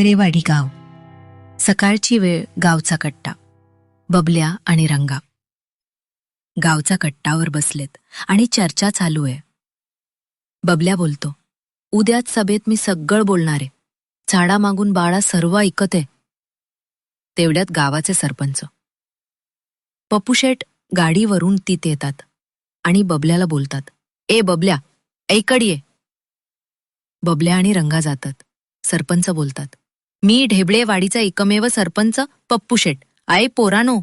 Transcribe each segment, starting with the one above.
ढेबरेवाडी गाव. सकाळची वेळ. गावचा कट्टा. बबल्या आणि रंगा गावचा कट्टावर बसलेत आणि चर्चा चालू आहे. बबल्या बोलतो, उद्याच सभेत मी सगळं बोलणार आहे. झाडामागून बाळा सर्व ऐकत आहे. तेवढ्यात गावाचे सरपंच पप्पूशेठ गाडीवरून तिथे येतात आणि बबल्याला बोलतात, ए बबल्या, ऐकड ये. बबल्या आणि रंगा जातात. सरपंच बोलतात, मी ढेबळेवाडीचा एकमेव सरपंच पप्पूशेठ आहे. पोरानो,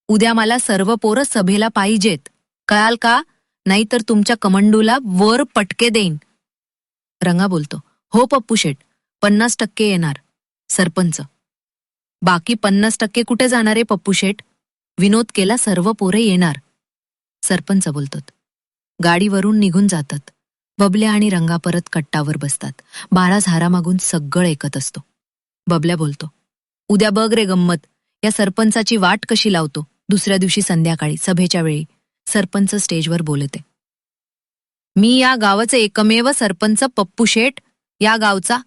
उद्या मला सर्व पोरं सभेला पाहिजेत, कळाल का? नाहीतर तुमच्या कमंडूला वर पटके देईन. रंगा बोलतो, हो पप्पूशेठ, 50% येणार. सरपंच, बाकी 50% कुठे जाणार आहे पप्पूशेठ? विनोद केला सर्व पोरे येणार. सरपंच बोलतात. गाडीवरून निघून जातात. बबल्या आणि रंगा परत कट्टावर बसतात. बाळा झारामागून सगळं ऐकत असतो. बबल्या बोलतो, उद्या बघ रे गंमत, या सरपंचाची वाट कशी लावतो. दुसऱ्या दिवशी संध्याकाळी सभेच्या वेळी सरपंच स्टेजवर बोलते, मी या गावाचे एकमेव सरपंच पप्पूशेठ. या गावचा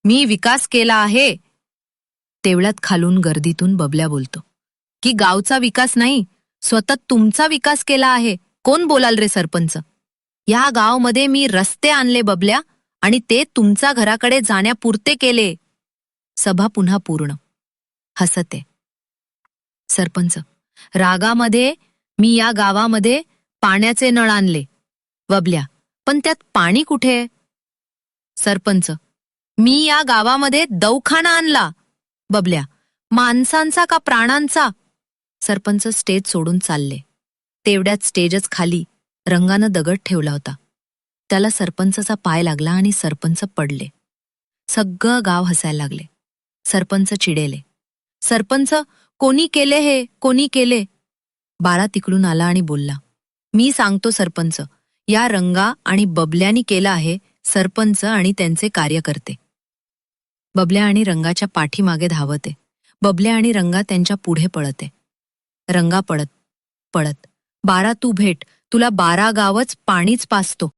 मी विकास केला आहे. तेवढ्यात खालून गर्दीतून बबल्या बोलतो, की गावचा विकास नाही, स्वतः तुमचा विकास केला आहे. कोण बोलाल रे सरपंच? या गावमध्ये मी रस्ते आणले बबल्या, आणि ते तुमच्या घराकडे जाण्यापुरते केले. सभा पुन्हा पूर्ण. हसते. सरपंच, रागामध्ये मी या गावामध्ये पाण्याचे नळ आणले. बबल्या, पण त्यात पाणी कुठे? सरपंच, मी या गावामध्ये दवाखाना आणला. बबल्या, माणसांचा का प्राणांचा? सरपंच स्टेज सोडून चालले. तेवढ्यात स्टेजच खाली रंगानं दगड ठेवला होता. त्याला सरपंचचा पाय लागला आणि सरपंच पडले. सगळं गाव हसायला लागले. सरपंच चिडेले. सरपंच, कोणी केले हे, कोणी केले? बाळा तिकडून आला आणि बोलला, मी सांगतो सरपंच, या रंगा आणि बबल्यानी केलं आहे. सरपंच आणि त्यांचे कार्यकर्ते. बबल्या आणि रंगाच्या पाठीमागे धावते. बबल्या आणि रंगा त्यांच्या पुढे पळते. रंगा पळत पळत, बाळा तू भेट, तुला 12 गावच पाणीच पाजतो.